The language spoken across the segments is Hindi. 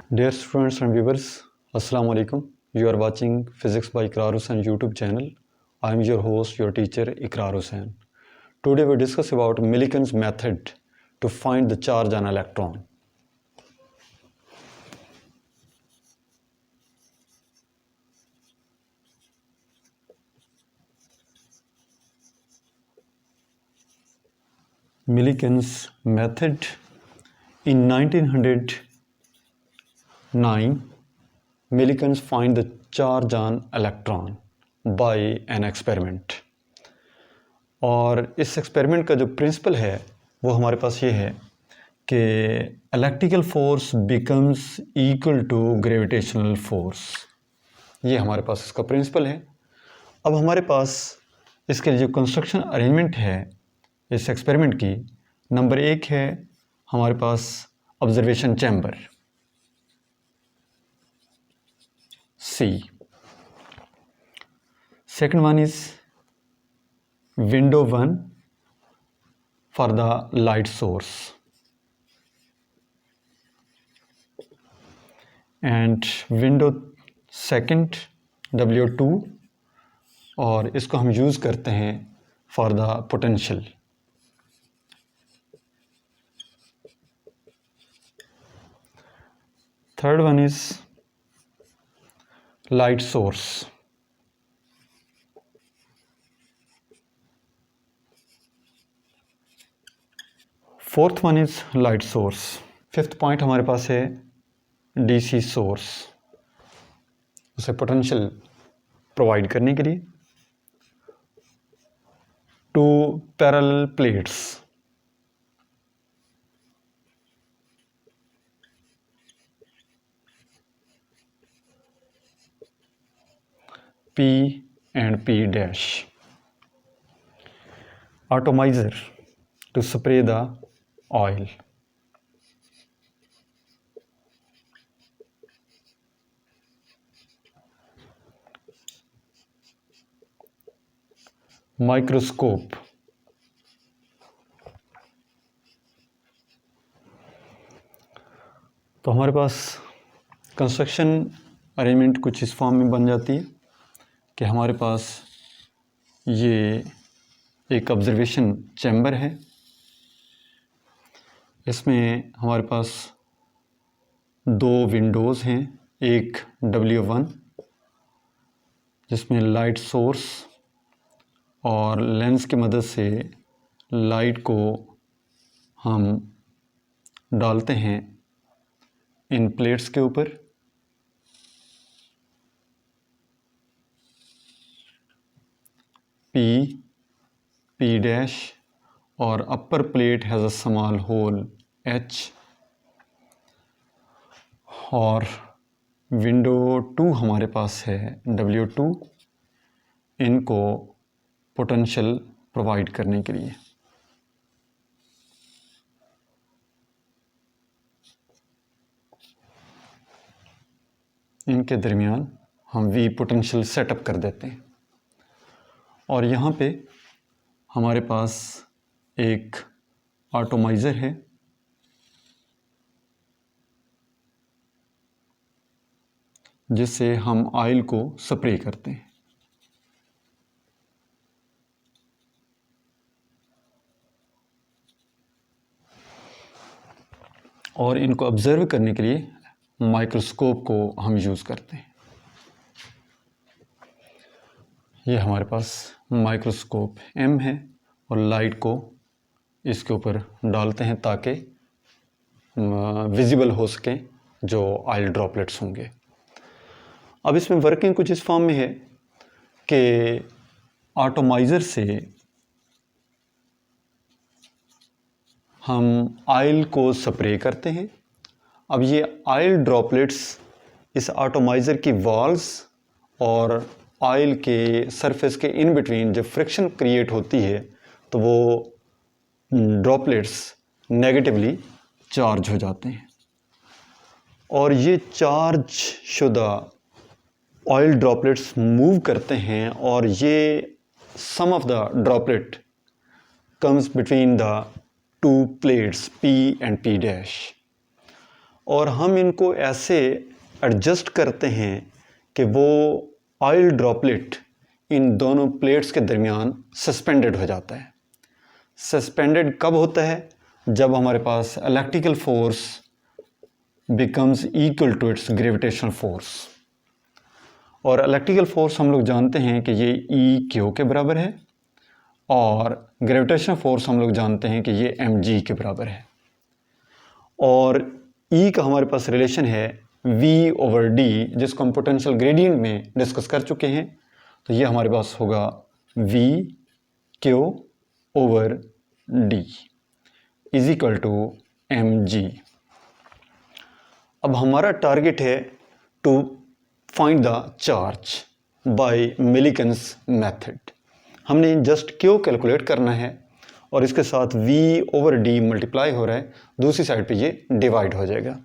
Dear students and viewers, Assalamu alaikum. You are watching Physics by Iqrar Hussain YouTube channel. I am your host, your teacher Iqrar Hussain. Today we discuss about Millikan's method to find the charge on electron. Millikan's method. In 1909, Millikan find the charge on electron by an experiment. और इस एक्सपेरिमेंट का जो प्रिंसिपल है वो हमारे पास ये है कि electrical force becomes equal to gravitational force. ये हमारे पास इसका प्रिंसिपल है। अब हमारे पास इसके लिए जो कंस्ट्रक्शन अरेंजमेंट है इस एक्सपेरिमेंट की, नंबर 1 है हमारे पास observation chamber C. Second one is window 1 for the light source, and window second W2, और इसको हम यूज़ करते हैं for the potential. Third one is light source. Fourth one is light source. Fifth point हमारे पास है DC source, उसे पोटेंशियल प्रोवाइड करने के लिए। Two parallel plates, P and P dash. Atomizer to spray the oil. Microscope. तो हमारे पास कंस्ट्रक्शन अरेंजमेंट कुछ इस फॉर्म में बन जाती है कि हमारे पास ये एक ऑब्जर्वेशन चैम्बर है। इसमें हमारे पास 2 विंडोज़ हैं, एक W1 जिसमें लाइट सोर्स और लेंस की मदद से लाइट को हम डालते हैं इन प्लेट्स के ऊपर, P डैश, और upper plate has a small hole H, और विंडो 2 हमारे पास है W2, इनको पोटेंशियल प्रोवाइड करने के लिए। इनके दरमियान हम V पोटेंशियल सेटअप कर देते हैं, और यहाँ पे हमारे पास एक एटॉमाइज़र है जिससे हम ऑयल को स्प्रे करते हैं। और इनको ऑब्जर्व करने के लिए माइक्रोस्कोप को हम यूज़ करते हैं। ये हमारे पास माइक्रोस्कोप M है और लाइट को इसके ऊपर डालते हैं ताकि विजिबल हो सके जो ऑयल ड्रॉपलेट्स होंगे। अब इसमें वर्किंग कुछ इस फॉर्म में है कि एटॉमाइज़र से हम ऑयल को स्प्रे करते हैं। अब ये ऑयल ड्रॉपलेट्स इस एटॉमाइज़र की वॉल्स और ऑयल के सरफेस के इन बिटवीन जब फ्रिक्शन क्रिएट होती है तो वो ड्रॉपलेट्स नेगेटिवली चार्ज हो जाते हैं, और ये चार्ज शुदा ऑयल ड्रॉपलेट्स मूव करते हैं, और ये some of the droplet comes between the 2 plates P and P dash. और हम इनको ऐसे एडजस्ट करते हैं कि वो ऑयल ड्रॉपलेट इन दोनों प्लेट्स के दरमियान सस्पेंडेड हो जाता है। सस्पेंडेड कब होता है? जब हमारे पास electrical force becomes equal to its gravitational force. और इलेक्ट्रिकल फोर्स हम लोग जानते हैं कि ये ई क्यू के बराबर है और ग्रेविटेशनल फोर्स हम लोग जानते हैं कि ये एम जी के बराबर है। और ई का हमारे पास रिलेशन है वी ओवर डी, जिसको हम पोटेंशियल ग्रेडियंट में डिस्कस कर चुके हैं। तो ये हमारे पास होगा V Q over D is equal to M G. अब हमारा टारगेट है to find the charge by Millikan's method. हमने जस्ट क्यू कैलकुलेट करना है और इसके साथ v ओवर डी मल्टीप्लाई हो रहा है, दूसरी साइड पे ये डिवाइड हो जाएगा।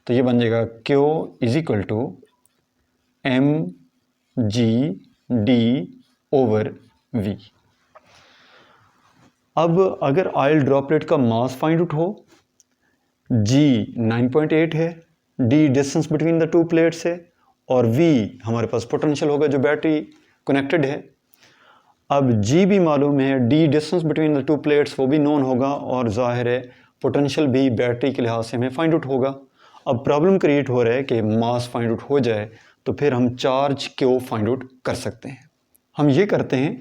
तो ये बन जाएगा q is equal to M G D over v। अब अगर ऑयल ड्रॉपलेट का मास फाइंड आउट हो, g 9.8 है, d distance between the two plates है और v हमारे पास पोटेंशियल होगा जो बैटरी कनेक्टेड है। अब g भी मालूम है, d distance between the two plates वो भी नोन होगा और जाहिर है पोटेंशियल भी बैटरी के लिहाज से हमें फाइंड आउट होगा। अब प्रॉब्लम क्रिएट हो रहा है कि मास फाइंड आउट हो जाए तो फिर हम चार्ज क्यों फाइंड आउट कर सकते हैं। हम ये करते हैं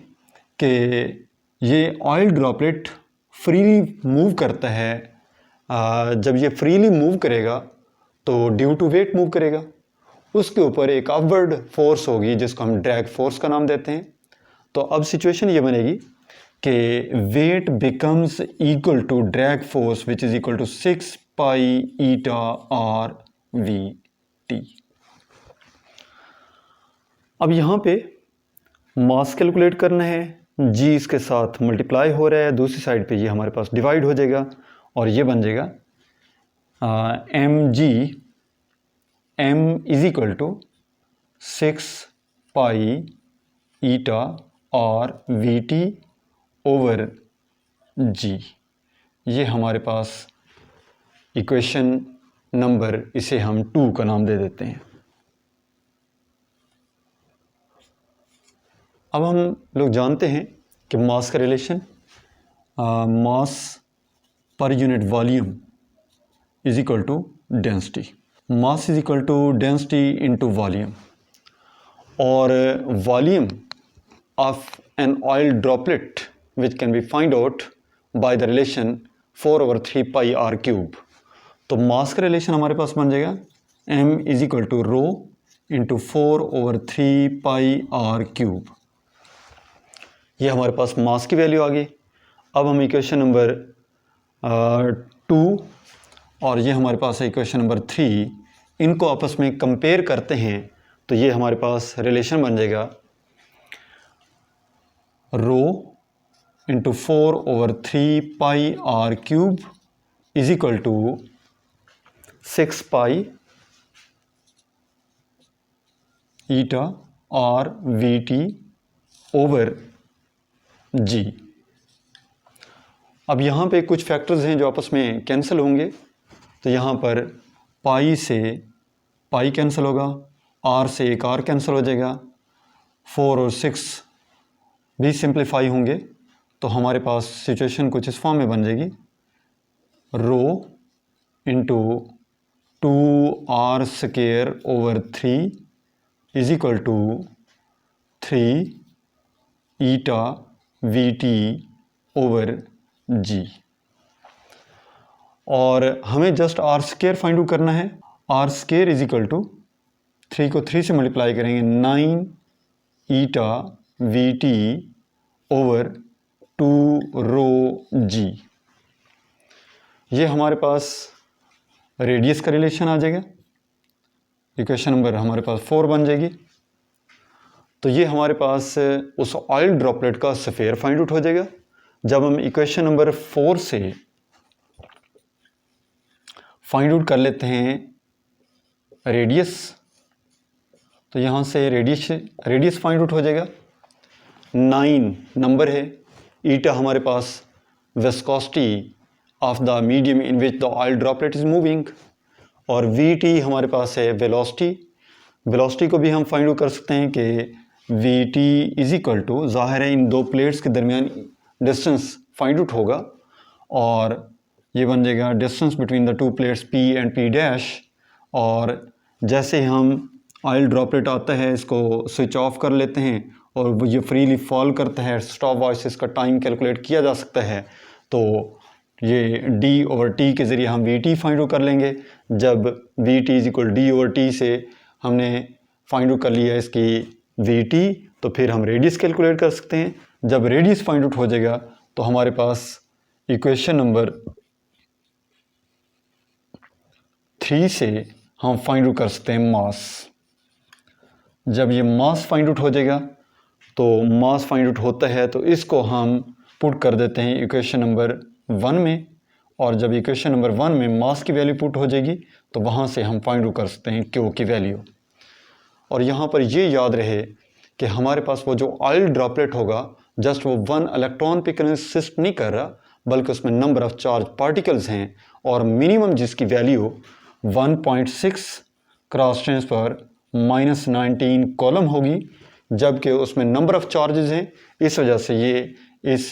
कि ये ऑयल ड्रॉपलेट फ्रीली मूव करता है। जब ये फ्रीली मूव करेगा तो ड्यू टू वेट मूव करेगा, उसके ऊपर एक अपवर्ड फोर्स होगी जिसको हम ड्रैग फोर्स का नाम देते हैं। तो अब सिचुएशन ये बनेगी कि weight becomes equal to drag force which is equal to 6 pi eta are we T. अब यहाँ पे मास कैलकुलेट करना है, जी इसके साथ मल्टीप्लाई हो रहा है, दूसरी साइड पे ये हमारे पास डिवाइड हो जाएगा और ये बन जाएगा M G M is equal to 6 pi eta और वी टी ओवर जी। ये हमारे पास इक्वेशन नंबर, इसे हम 2 का नाम दे देते हैं। अब हम लोग जानते हैं कि मास का relation mass per unit volume is equal to density. Mass is equal to density into volume, और volume of an oil droplet which can be find out by the relation 4/3 pi r cube। तो मास का रिलेशन हमारे पास बन जाएगा m is equal to rho into 4/3 pi r cube. ये हमारे पास मास की वैल्यू आ गई। अब हम इक्वेशन नंबर 2 और ये हमारे पास है इक्वेशन नंबर 3, इनको आपस में कंपेयर करते हैं तो ये हमारे पास रिलेशन बन जाएगा rho into 4/3 pi r cube is equal to 6 pi eta are we t over g. अब यहाँ पे कुछ फैक्टर्स हैं जो आपस में कैंसिल होंगे, तो यहाँ पर पाई से पाई कैंसिल होगा, आर से एक आर कैंसिल हो जाएगा, 4 और 6 भी सिंप्लीफाई होंगे। तो हमारे पास सिचुएशन कुछ इस फॉर्म में बन जाएगी rho into 2r square over 3 is equal to 3 eta v t over g. और हमें just r square find out करना है। R square is equal to 3 को 3 से मल्टीप्लाई करेंगे 9 eta v t over 2 rho g. ये हमारे पास रेडियस का रिलेशन आ जाएगा। इक्वेशन नंबर हमारे पास 4 बन जाएगी। तो ये हमारे पास उस ऑयल ड्रॉपलेट का स्फीयर फाइंड आउट हो जाएगा। जब हम इक्वेशन नंबर 4 से फाइंड आउट कर लेते हैं रेडियस, तो यहाँ से रेडियस फाइंड आउट हो जाएगा। 9 नंबर है, ईटा हमारे पास viscosity of the medium in which the oil droplet is moving, और वी टी हमारे पास है वेलोसिटी। वेलोसिटी को भी हम फाइंड आउट कर सकते हैं कि V T is equal to, ज़ाहिर है इन दो प्लेट्स के दरमियान डिस्टेंस फाइंड आउट होगा और ये बन जाएगा distance between the two plates P and P dash. और जैसे हम ऑयल ड्रॉपलेट आता है इसको स्विच ऑफ कर लेते हैं और वो ये फ्रीली फॉल करता है, स्टॉप वॉच से इसका टाइम कैलकुलेट किया जा सकता है। तो ये d/t के ज़रिए हम वी टी फाइंड आउट कर लेंगे। जब we T is equal d/t से हमने फाइंड आउट कर लिया इसकी वी टी, तो फिर हम रेडियस कैलकुलेट कर सकते हैं। जब रेडियस फाइंड आउट हो जाएगा तो हमारे पास इक्वेशन नंबर 3 से हम फाइंड आउट कर सकते हैं मास। जब ये मास फाइंड आउट हो जाएगा तो मास फाइंड आउट होता है तो इसको हम पुट कर देते हैं इक्वेशन नंबर 1 में, और जब इक्वेशन नंबर 1 में मास की वैल्यू पुट हो जाएगी तो वहाँ से हम फाइंड आउट कर सकते हैं क्यू की वैल्यू। और यहाँ पर ये याद रहे कि हमारे पास वो जो ऑयल ड्रॉपलेट होगा जस्ट वो 1 इलेक्ट्रॉन पे कंसिस्ट नहीं कर रहा, बल्कि उसमें नंबर ऑफ चार्ज पार्टिकल्स हैं और मिनिमम जिसकी वैल्यू 1.6 क्रॉस ट्रांसफर -19 कॉलम होगी, जबकि उसमें नंबर ऑफ चार्जेस हैं। इस वजह से ये इस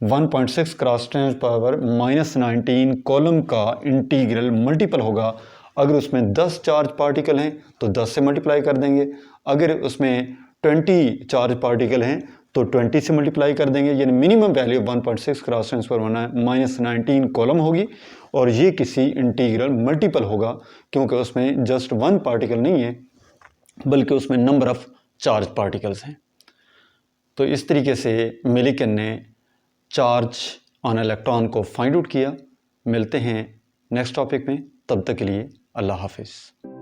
1.6 क्रॉस ट्रांसफर -19 कॉलम का इंटीग्रल मल्टीपल होगा। अगर उसमें 10 चार्ज पार्टिकल हैं तो 10 से मल्टीप्लाई कर देंगे, अगर उसमें 20 चार्ज पार्टिकल हैं तो 20 से मल्टीप्लाई कर देंगे, यानी minimum value 1.6 cross transfer -19 column होगी। और ये किसी इंटीग्रल मल्टीपल होगा क्योंकि उसमें जस्ट 1 पार्टिकल नहीं है बल्कि उसमें नंबर ऑफ चार्ज पार्टिकल्स हैं। तो इस तरीके से मिलिकन ने चार्ज ऑन इलेक्ट्रॉन को फाइंड आउट किया। मिलते हैं नेक्स्ट टॉपिक में, तब तक के लिए अल्लाह हाफिज़।